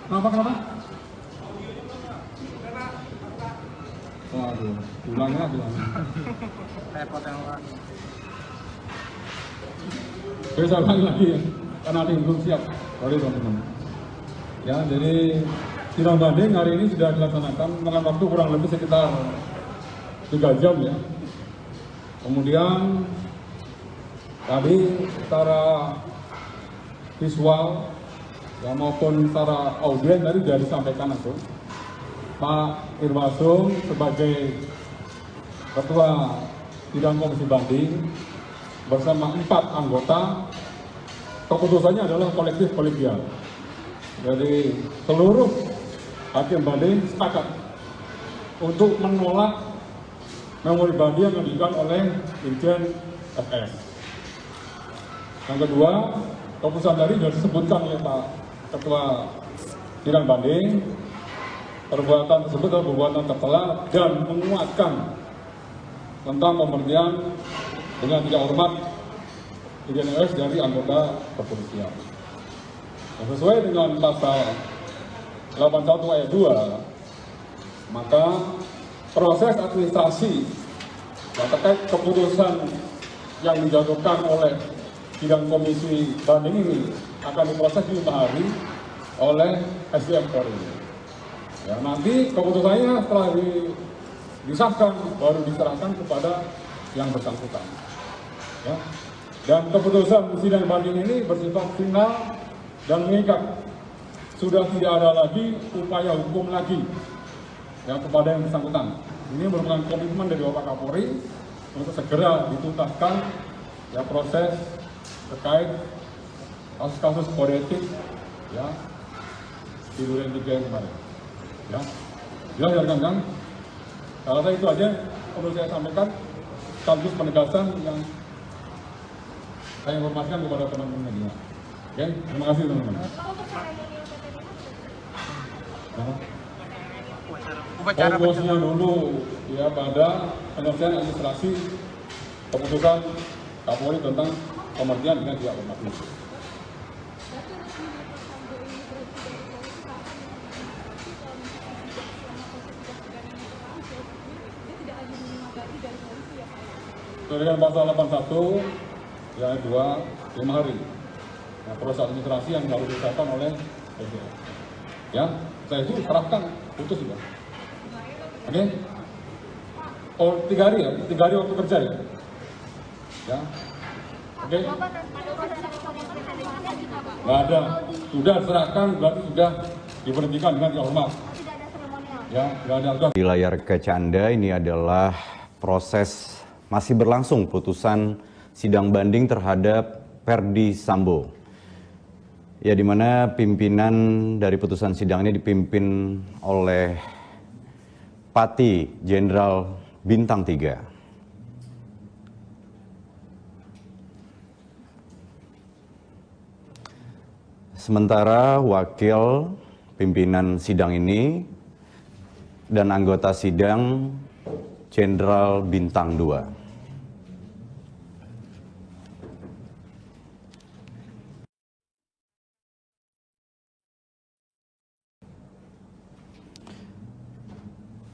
Kenapa? Waduh, ulangnya. Repot yang Pak. Oke, saya ulangi lagi ya, karena ada yang belum siap. Sorry teman-teman. Ya, jadi sidang banding hari ini sudah dilaksanakan dengan waktu kurang lebih sekitar 3 jam ya. Kemudian tadi secara visual ya, maupun secara audio tadi sudah disampaikan langsung. Pak Irwasum sebagai Ketua Sidang Komisi Banding bersama 4 anggota, keputusannya adalah kolektif kolegial. Jadi seluruh hakim banding sepakat untuk menolak memori banding yang diajukan oleh Dirjen FS. Yang kedua, keputusan dari sudah disebutkan oleh Pak Ketua Sidang Banding. Perbuatan tersebut adalah perbuatan tercela dan menguatkan tentang pemberhentian dengan tidak hormat Dirjen FS dari anggota kepolisian. Sesuai dengan pasal 81 ayat 2, maka proses administrasi yang terkait keputusan yang dijatuhkan oleh sidang komisi banding ini akan diproses 5 hari oleh SDM Polri. Ya, nanti keputusannya setelah disahkan baru diserahkan kepada yang bersangkutan. Ya. Dan keputusan sidang banding ini bersifat final dan mengikat. Sudah tidak ada lagi upaya hukum lagi ya kepada yang bersangkutan. Ini merupakan komitmen dari Bapak Kapolri untuk segera dituntaskan ya proses terkait kasus-kasus kode etik ya di Duren 3 kemarin. Ya, jelas ya rekan-rekan. Kalau saya itu aja perlu saya sampaikan sekaligus penegasan yang saya informasikan kepada teman-teman media. Oke, terima kasih teman-teman. Fokusnya dulu ya pada penyelesaian administrasi keputusan Kapolri tentang pemberhentian dengan tidak hormat. Dengan pasal 81 yang 2, 5 hari. Nah, proses administrasi yang baru disahkan oleh SDM. Ya, saya itu serahkan putus juga. Oke? Oh, 3 hari ya, 3 hari waktu kerja ya. Ya. Oke? Nggak ada, sudah diserahkan berarti sudah diberhentikan dengan tidak hormat. Ya, nggak ada. Di layar kaca Anda ini adalah proses masih berlangsung putusan sidang banding terhadap Ferdy Sambo. Ya, di mana pimpinan dari putusan sidang ini dipimpin oleh Pati Jenderal Bintang 3. Sementara wakil pimpinan sidang ini dan anggota sidang Jenderal Bintang 2.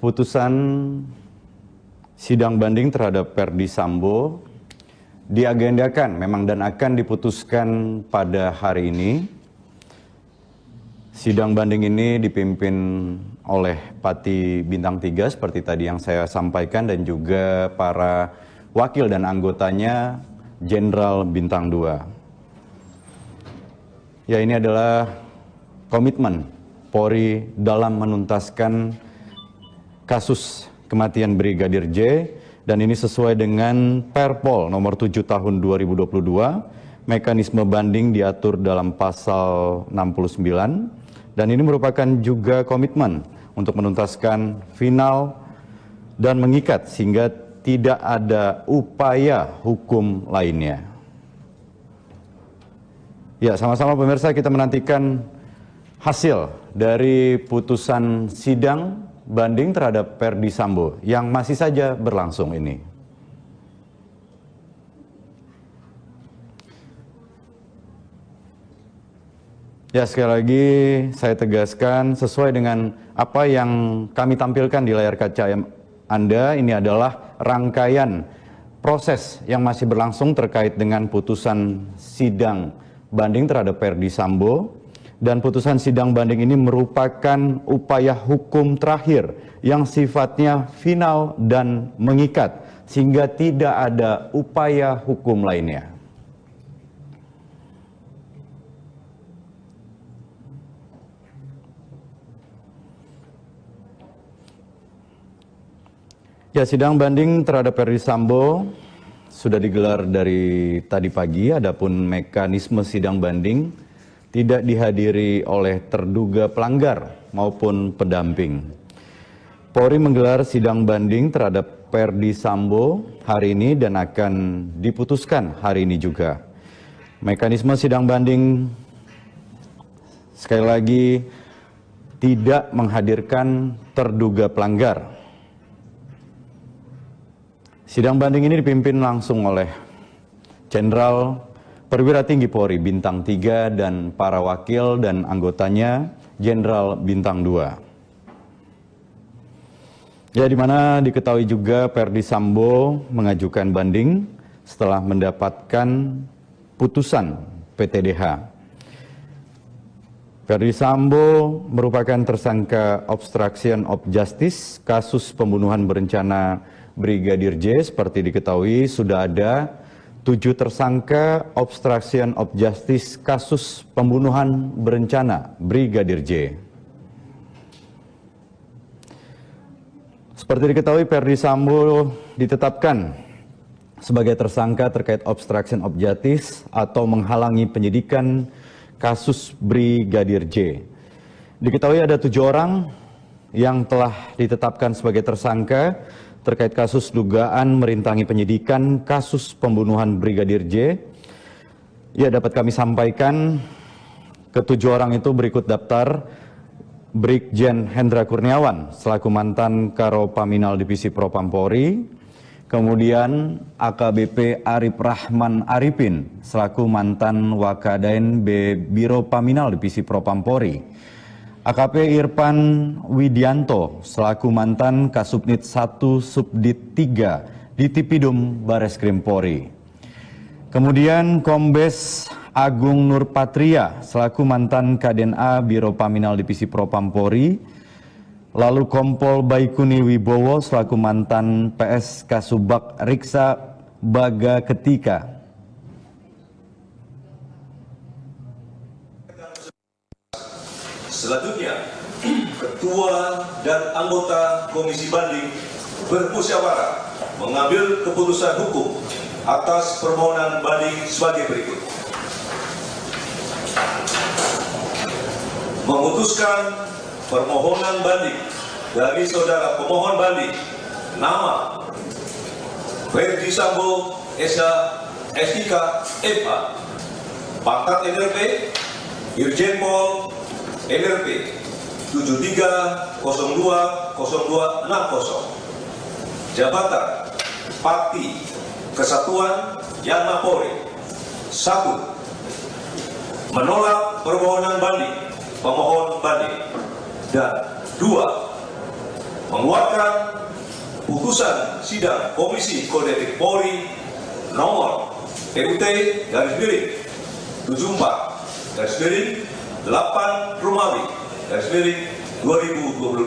Putusan sidang banding terhadap Ferdy Sambo diagendakan memang dan akan diputuskan pada hari ini. Sidang banding ini dipimpin oleh Pati Bintang 3 seperti tadi yang saya sampaikan dan juga para wakil dan anggotanya Jenderal Bintang 2. Ya, ini adalah komitmen Polri dalam menuntaskan kasus kematian Brigadir J, dan ini sesuai dengan Perpol nomor 7 tahun 2022. Mekanisme banding diatur dalam pasal 69, dan ini merupakan juga komitmen untuk menuntaskan final dan mengikat sehingga tidak ada upaya hukum lainnya. Ya, sama-sama pemirsa kita menantikan hasil dari putusan sidang banding terhadap Ferdy Sambo yang masih saja berlangsung ini. Ya, sekali lagi saya tegaskan sesuai dengan apa yang kami tampilkan di layar kaca Anda, ini adalah rangkaian proses yang masih berlangsung terkait dengan putusan sidang banding terhadap Verdi Sambo. Dan putusan sidang banding ini merupakan upaya hukum terakhir yang sifatnya final dan mengikat, sehingga tidak ada upaya hukum lainnya. Ya, sidang banding terhadap Verdi Sambo sudah digelar dari tadi pagi, adapun mekanisme sidang banding tidak dihadiri oleh terduga pelanggar maupun pendamping. Polri menggelar sidang banding terhadap Verdi Sambo hari ini dan akan diputuskan hari ini juga. Mekanisme sidang banding sekali lagi tidak menghadirkan terduga pelanggar. Sidang banding ini dipimpin langsung oleh Jenderal Perwira Tinggi Polri Bintang 3 dan para wakil dan anggotanya Jenderal Bintang 2. Ya, di mana diketahui juga Verdi Sambo mengajukan banding setelah mendapatkan putusan PTDH. Verdi Sambo merupakan tersangka obstruction of justice kasus pembunuhan berencana Brigadir J. Seperti diketahui sudah ada 7 tersangka obstruction of justice kasus pembunuhan berencana Brigadir J. Seperti diketahui, Verdi Sambo ditetapkan sebagai tersangka terkait obstruction of justice atau menghalangi penyidikan kasus Brigadir J. Diketahui ada 7 orang yang telah ditetapkan sebagai tersangka terkait kasus dugaan merintangi penyidikan kasus pembunuhan Brigadir J. Ya, dapat kami sampaikan ke-7 orang itu berikut daftar: Brigjen Hendra Kurniawan selaku mantan Karo Paminal Divisi Propam Polri, kemudian AKBP Arif Rahman Arifin selaku mantan Wakadain B Biro Paminal Divisi Propam Polri, AKP Irfan Widianto selaku mantan Kasubnit 1 Subdit 3 di Tipidum Bareskrim Polri. Kemudian Kombes Agung Nurpatria selaku mantan Kadena Biro Paminal Divisi Propam Polri. Lalu Kompol Baikuni Wibowo selaku mantan PS Kasubag Riksa Baga Ketika. Selanjutnya, Ketua dan anggota Komisi Banding bermusyawarah mengambil keputusan hukum atas permohonan banding sebagai berikut. Memutuskan permohonan banding dari saudara pemohon banding nama Verdi Sambo SIK MH, pangkat NRP Irjen Pol NRP 73020260, jabatan Pati Kesatuan Yanma Polri. 1. Menolak permohonan banding pemohon banding, dan 2. Mengeluarkan putusan sidang Komisi Kode Etik Polri nomor PUT-74/8 Romawi /2022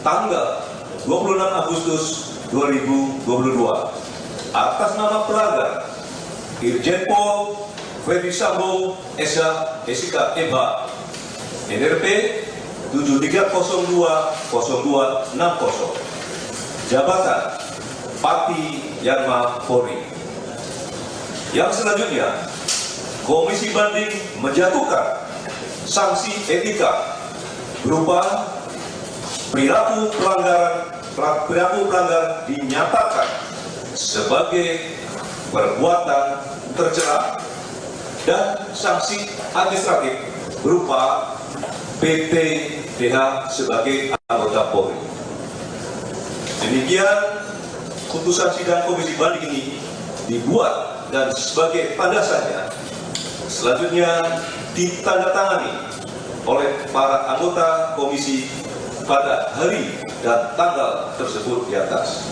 tanggal 26 Agustus 2022 atas nama pelanggar Irjen Pol Verdi Sambo SIK MH NRP 73020260, jabatan Pati Yanma Polri. Yang selanjutnya, Komisi Banding menjatuhkan sanksi etika berupa perilaku pelanggar dinyatakan sebagai perbuatan tercela, dan sanksi administratif berupa PTDH sebagai anggota Polri. Demikian putusan sidang Komisi Banding ini dibuat dan sebagai landasannya selanjutnya ditandatangani oleh para anggota komisi pada hari dan tanggal tersebut di atas.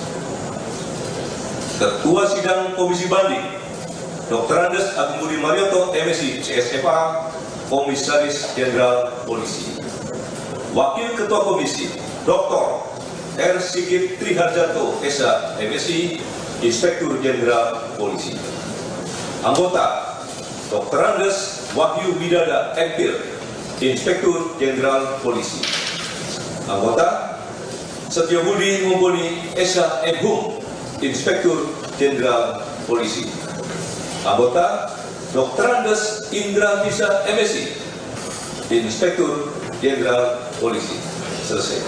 Ketua Sidang Komisi Banding, Dr. Andes Agung Budi Marioto, MSI, CSFA, Komisaris Jenderal Polisi. Wakil Ketua Komisi, Dr. R. Sigit Triharjanto, SH, MSI, Inspektur Jenderal Polisi. Anggota, Dr. Andes Wahyu Widada, MPhil, Inspektur Jenderal Polisi. Anggota, Setio Budi Mumpuni, SH, MHum, Inspektur Jenderal Polisi. Anggota, Dr. Andes Indra Bisa, MSI, Inspektur Jenderal Polisi. Selesai.